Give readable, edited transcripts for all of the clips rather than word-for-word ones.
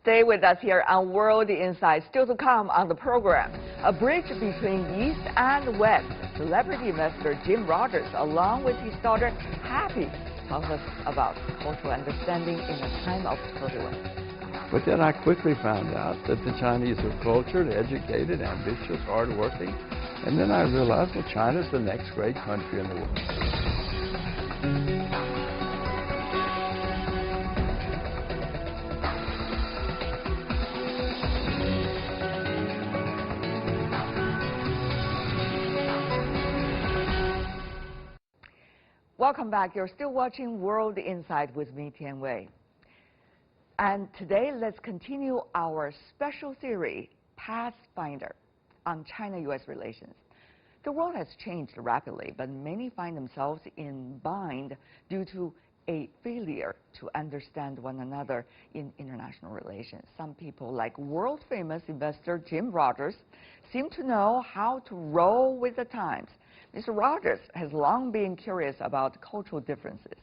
Stay with us here on World Insight. Still to come on the program, a bridge between East and West. Celebrity investor Jim Rogers, along with his daughter Happy, tells us about cultural understanding in a time of turbulence. But then I quickly found out that the Chinese are cultured, educated, ambitious, hardworking. And then I realized, well, China's the next great country in the world. Welcome back. You're still watching World Insight with me, Tian Wei. And today, let's continue our special series, Pathfinder, on China-U.S. relations. The world has changed rapidly, but many find themselves in bind due to a failure to understand one another in international relations. Some people, like world-famous investor Jim Rogers, seem to know how to roll with the times. Mr. Rogers has long been curious about cultural differences.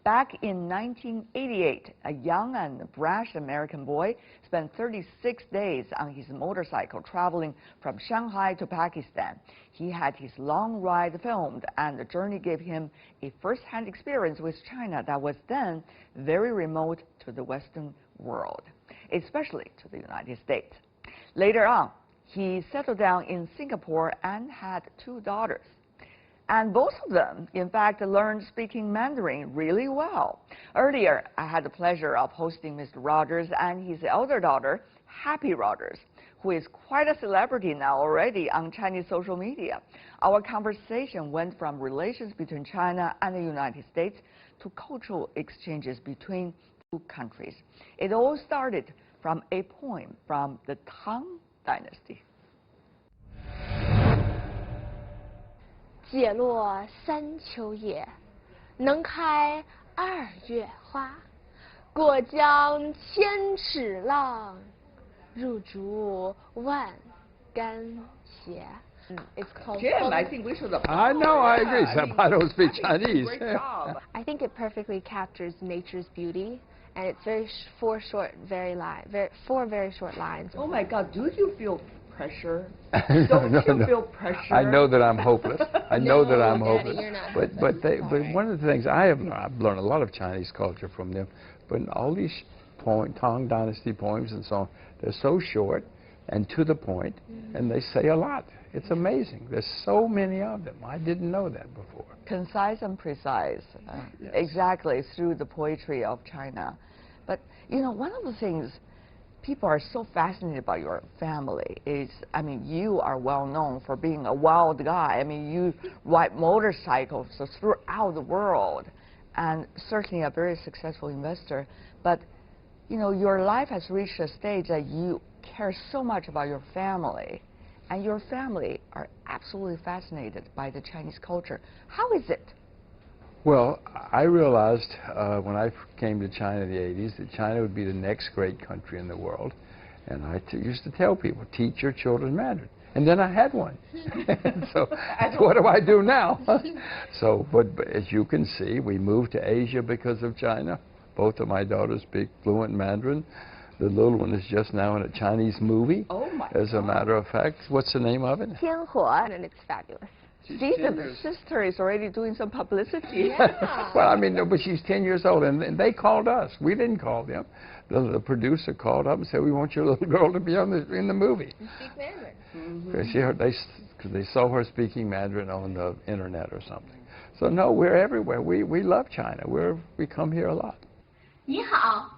Back in 1988, a young and brash American boy spent 36 days on his motorcycle traveling from Shanghai to Pakistan. He had his long ride filmed, and the journey gave him a first-hand experience with China that was then very remote to the Western world, especially to the United States. Later on, he settled down in Singapore and had 2 daughters. And both of them, in fact, learned speaking Mandarin really well. Earlier, I had the pleasure of hosting Mr. Rogers and his elder daughter, Happy Rogers, who is quite a celebrity now already on Chinese social media. Our conversation went from relations between China and the United States to cultural exchanges between 2 countries. It all started from a poem from the Tang Dynasty. 解落三秋叶，能开2月花。过江千尺浪，入竹万竿斜。It's called. Jim, I think we should. I know, I agree. I don't speak Chinese. Great job. I think it perfectly captures nature's beauty, and it's four very short lines. Oh my God, do you feel pressure? No, Don't no, you no. feel pressure? I know that I'm hopeless. I know that I'm Daddy, hopeless. you're not But one of the things I've learned a lot of Chinese culture from them. But all these Tang Dynasty poems and so on, they're so short and to the point, and they say a lot. It's amazing. There's so many of them. I didn't know that before. Concise and precise, Yes. exactly, through the poetry of China. But, you know, one of the things people are so fascinated by your family is, I mean, you are well known for being a wild guy. I mean, you ride motorcycles throughout the world, and certainly a very successful investor. But, you know, your life has reached a stage that you care so much about your family, and your family are absolutely fascinated by the Chinese culture. How is it? Well, I realized when I came to China in the 80s that China would be the next great country in the world. And I used to tell people, teach your children Mandarin. And then I had one. So what do I do now? So, but as you can see, we moved to Asia because of China. Both of my daughters speak fluent Mandarin. The little one is just now in a Chinese movie. Oh my As a matter of fact, what's the name of it? 天火, and it's fabulous. See, the sister is already doing some publicity. Yeah. Well, I mean, no, but she's 10 years old, and they called us. We didn't call them. The producer called up and said, "We want your little girl to be in the movie." You speak Mandarin. Because they saw her speaking Mandarin on the internet or something. So no, we're everywhere. We love China. We come here a lot. 你好.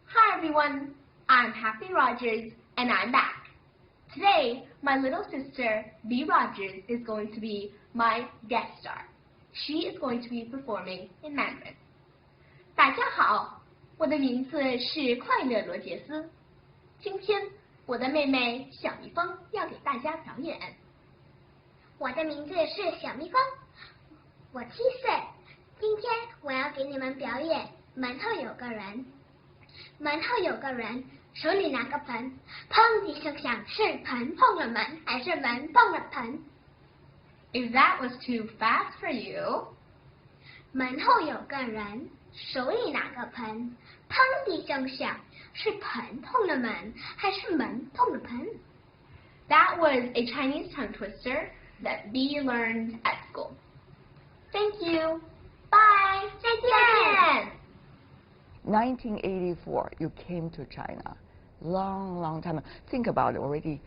Hi everyone. I'm Happy Rogers, and I'm back. Today, my little sister, Bea Rogers, is going to be my guest star. She is going to be performing in Mandarin. 大家好，我的名字是快乐罗杰斯。今天，我的妹妹小蜜蜂要给大家表演。我的名字是小蜜蜂，我7岁。今天我要给你们表演馒头有个人。馒头有个人，手里拿个盆，砰一声响，是盆碰了门，还是门碰了盆？ If that was too fast for you, 门后有个人，手里拿个盆，砰的一声响，是盆痛了门，还是门痛了盆？ That was a Chinese tongue twister that Bee learned at school. Thank you. Bye. 再见。 1984, you came to China. Long time. Think about it, already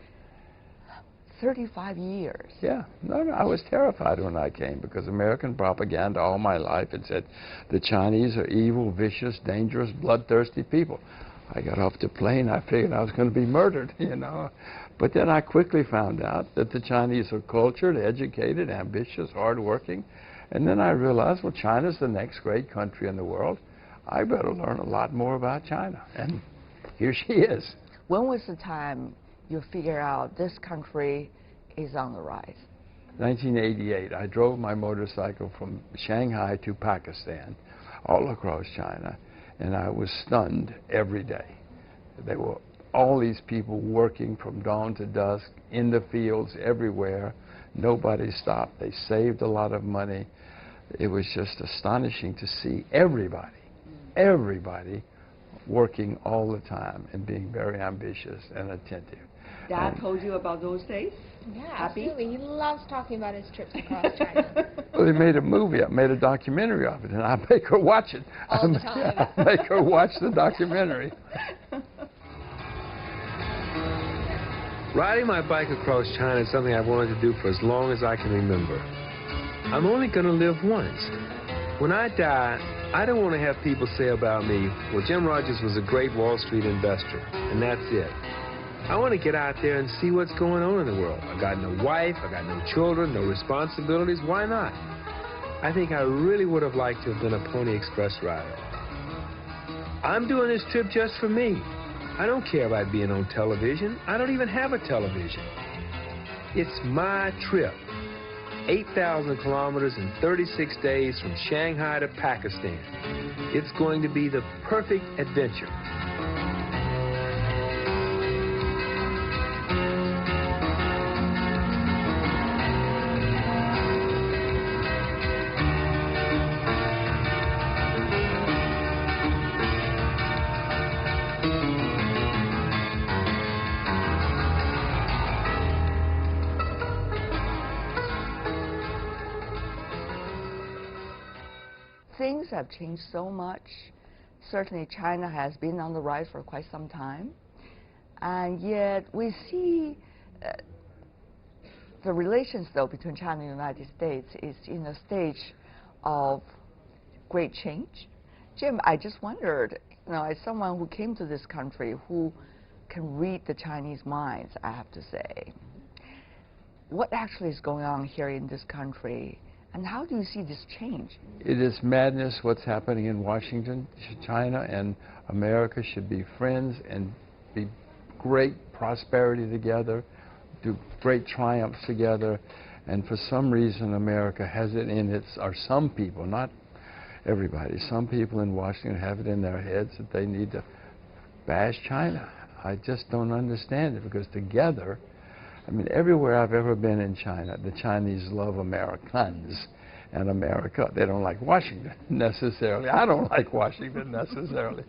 35 years. Yeah, no, I was terrified when I came because American propaganda all my life had said the Chinese are evil, vicious, dangerous, bloodthirsty people. I got off the plane, I figured I was going to be murdered, you know. But then I quickly found out that the Chinese are cultured, educated, ambitious, hardworking. And then I realized, well, China's the next great country in the world. I better learn a lot more about China. And here she is. When was the time you figured out this country is on the rise? 1988, I drove my motorcycle from Shanghai to Pakistan, all across China, and I was stunned every day. There were all these people working from dawn to dusk, in the fields, everywhere. Nobody stopped. They saved a lot of money. It was just astonishing to see everybody working all the time and being very ambitious and attentive. Dad told you about those days? Yeah, Happy? absolutely. He loves talking about his trips across China. Well, they made a movie, I made a documentary of it, and I make her watch it. All the time. I make her watch the documentary. Riding my bike across China is something I've wanted to do for as long as I can remember. I'm only going to live once. When I die, I don't want to have people say about me, well, Jim Rogers was a great Wall Street investor, and that's it. I want to get out there and see what's going on in the world. I got no wife, I got no children, no responsibilities. Why not? I think I really would have liked to have been a Pony Express rider. I'm doing this trip just for me. I don't care about being on television. I don't even have a television. It's my trip. 8,000 kilometers in 36 days from Shanghai to Pakistan. It's going to be the perfect adventure. Things have changed so much. Certainly China has been on the rise for quite some time. And yet we see the relations, though, between China and the United States is in a stage of great change. Jim, I just wondered, you know, as someone who came to this country who can read the Chinese minds, I have to say, what actually is going on here in this country? And how do you see this change? It is madness what's happening in Washington. China and America should be friends and be great prosperity together, do great triumphs together. And for some reason, America has it in its, or some people, not everybody, some people in Washington have it in their heads that they need to bash China. I just don't understand it, because together, I mean, everywhere I've ever been in China, the Chinese love Americans and America. They don't like Washington necessarily. I don't like Washington necessarily.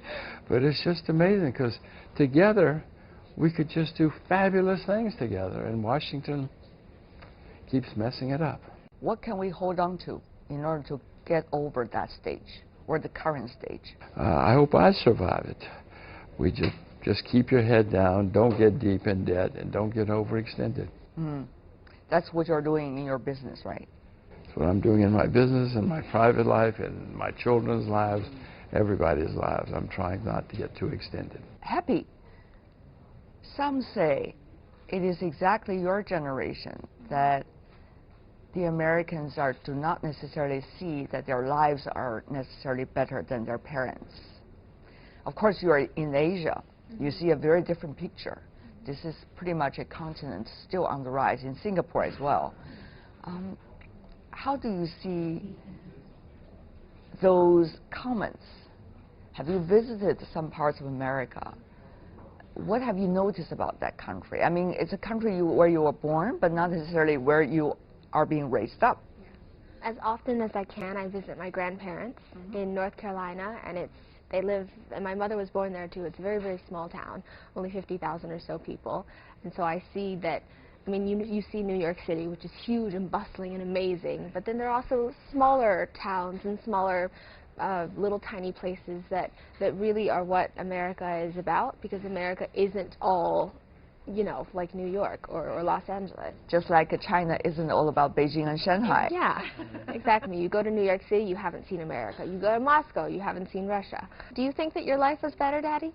But it's just amazing, because together we could just do fabulous things together, and Washington keeps messing it up. What can we hold on to in order to get over that stage, or the current stage? I hope I survive it. We just keep your head down, don't get deep in debt, and don't get overextended. That's what you're doing in your business, right? That's what I'm doing in my business, and my private life, and my children's lives, everybody's lives. I'm trying not to get too extended. Happy. Some say it is exactly your generation that the Americans do not necessarily see that their lives are necessarily better than their parents. Of course, you are in Asia. You see a very different picture. This is pretty much a continent still on the rise, in Singapore as well. How do you see those comments? Have you visited some parts of America? What have you noticed about that country? I mean, it's a country where you were born, but not necessarily where you are being raised up. As often as I can, I visit my grandparents in North Carolina, and it's They live, and my mother was born there too. It's a very, very small town, only 50,000 or so people. And so I see that, I mean, you see New York City, which is huge and bustling and amazing, but then there are also smaller towns and smaller little tiny places that really are what America is about, because America isn't all, you know, like New York or Los Angeles. Just like China isn't all about Beijing and Shanghai. Yeah, exactly. You go to New York City, you haven't seen America. You go to Moscow, you haven't seen Russia. Do you think that your life was better, Daddy?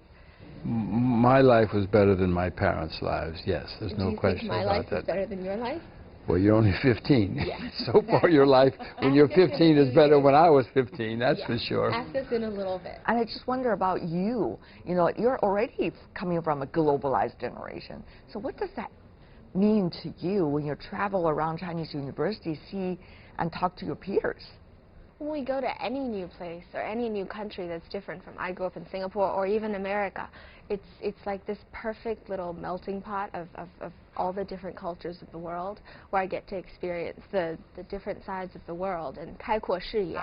My life was better than my parents' lives, yes. There's no question my about life that. was better than your life? Well, you're only 15. Yeah. So far, your life when you're 15 is better when I was 15, that's Yeah. for sure. Ask us in a little bit. And I just wonder about you. You know, you're already coming from a globalized generation. So what does that mean to you when you travel around Chinese universities, see and talk to your peers? When we go to any new place or any new country that's different from, I grew up in Singapore or even America, it's like this perfect little melting pot of all the different cultures of the world, where I get to experience the different sides of the world and 开阔视野.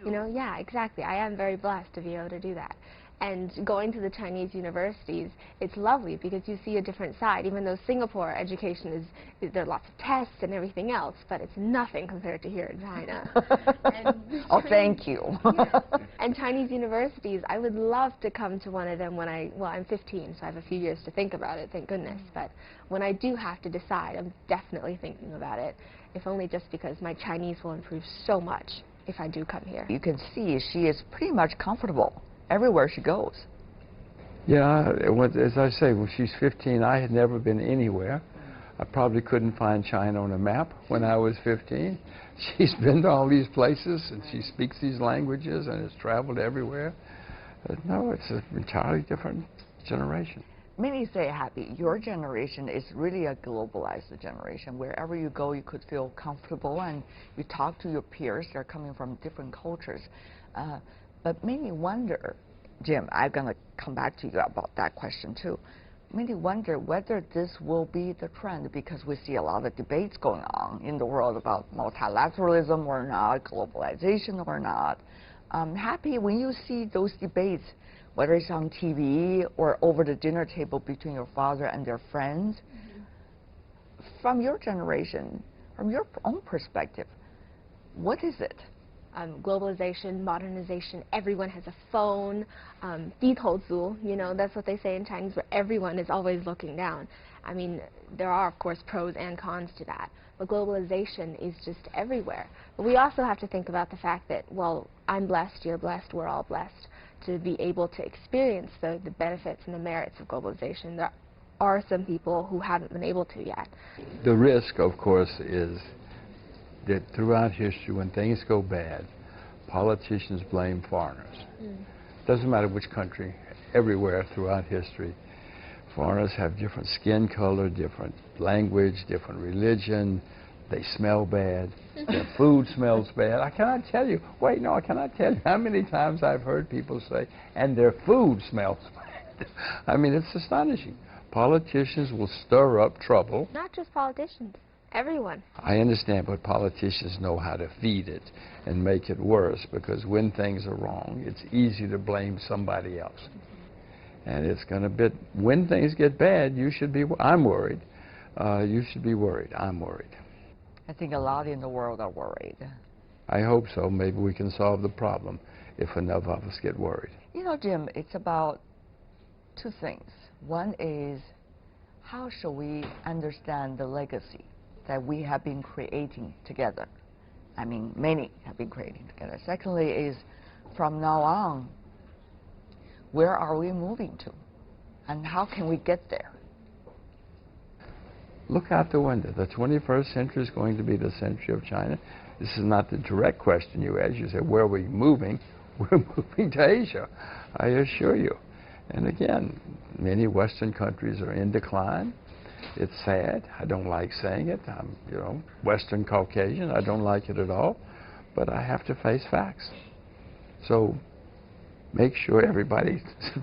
You know, yeah, exactly. I am very blessed to be able to do that. And going to the Chinese universities, it's lovely because you see a different side, even though Singapore education there are lots of tests and everything else, but it's nothing compared to here in China. Oh, thank you. Yeah. And Chinese universities, I would love to come to one of them when I'm 15, so I have a few years to think about it, thank goodness. But when I do have to decide, I'm definitely thinking about it, if only just because my Chinese will improve so much if I do come here. You can see she is pretty much comfortable everywhere she goes. Yeah, as I say, when she's 15, I had never been anywhere. I probably couldn't find China on a map when I was 15. She's been to all these places, and she speaks these languages, and has traveled everywhere. No, it's an entirely different generation. Many say, Happy, your generation is really a globalized generation. Wherever you go, you could feel comfortable, and you talk to your peers. They're coming from different cultures. But many wonder, Jim, I'm going to come back to you about that question too. Many wonder whether this will be the trend, because we see a lot of debates going on in the world about multilateralism or not, globalization or not. Happy, when you see those debates, whether it's on TV or over the dinner table between your father and their friends, from your generation, from your own perspective, what is it? Globalization, modernization, everyone has a phone, 低头族, you know, that's what they say in Chinese, where everyone is always looking down. I mean, there are, of course, pros and cons to that, but globalization is just everywhere. But we also have to think about the fact that, well, I'm blessed, you're blessed, we're all blessed to be able to experience the benefits and the merits of globalization. There are some people who haven't been able to yet. The risk, of course, is that throughout history, when things go bad, politicians blame foreigners. Doesn't matter which country, everywhere throughout history, foreigners have different skin color, different language, different religion, they smell bad, their food smells bad. I cannot tell you, wait, no, I cannot tell you how many times I've heard people say, and their food smells bad. I mean, it's astonishing. Politicians will stir up trouble. Not just politicians. Everyone. I understand, but politicians know how to feed it and make it worse, because when things are wrong, it's easy to blame somebody else. And it's going to be, when things get bad, you should be, I'm worried. You should be worried. I'm worried. I think a lot in the world are worried. I hope so. Maybe we can solve the problem if enough of us get worried. You know, Jim, it's about two things. One is, how shall we understand the legacy that we have been creating together? I mean, many have been creating together. Secondly is, from now on, where are we moving to? And how can we get there? Look out the window. The 21st century is going to be the century of China. This is not the direct question you asked. You said, where are we moving? We're moving to Asia, I assure you. And again, many Western countries are in decline. It's sad. I don't like saying it. I'm, you know, Western Caucasian. I don't like it at all. But I have to face facts. So make sure everybody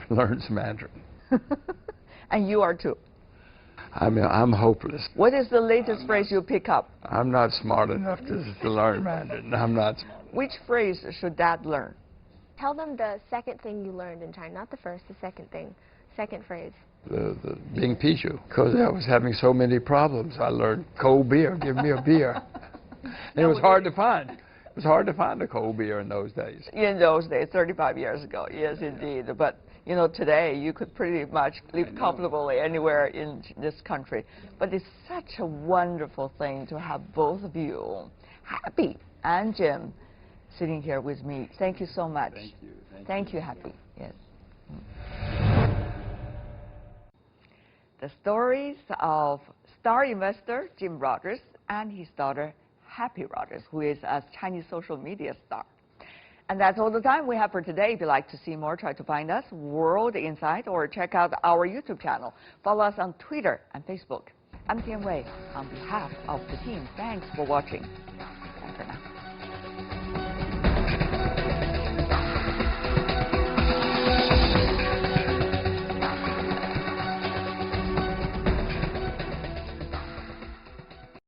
learns Mandarin. And you are too. I mean, I'm hopeless. What is the latest phrase you pick up? I'm not smart enough to learn Mandarin. I'm not. Which phrase should Dad learn? Tell them the second thing you learned in China, not the first, the second thing, second phrase. The being Pichu, because I was having so many problems. I learned cold beer, give me a beer. And it was hard to find. It was hard to find a cold beer in those days. In those days, 35 years ago, yes, indeed. But, you know, today you could pretty much live comfortably anywhere in this country. But it's such a wonderful thing to have both of you, Happy and Jim, sitting here with me. Thank you so much. Thank you. Thank you, Happy. Yes. The stories of star investor Jim Rogers and his daughter Happy Rogers, who is a Chinese social media star. And that's all the time we have for today. If you'd like to see more, try to find us, World Insight, or check out our YouTube channel. Follow us on Twitter and Facebook. I'm Tian Wei. On behalf of the team, thanks for watching. Bye for now.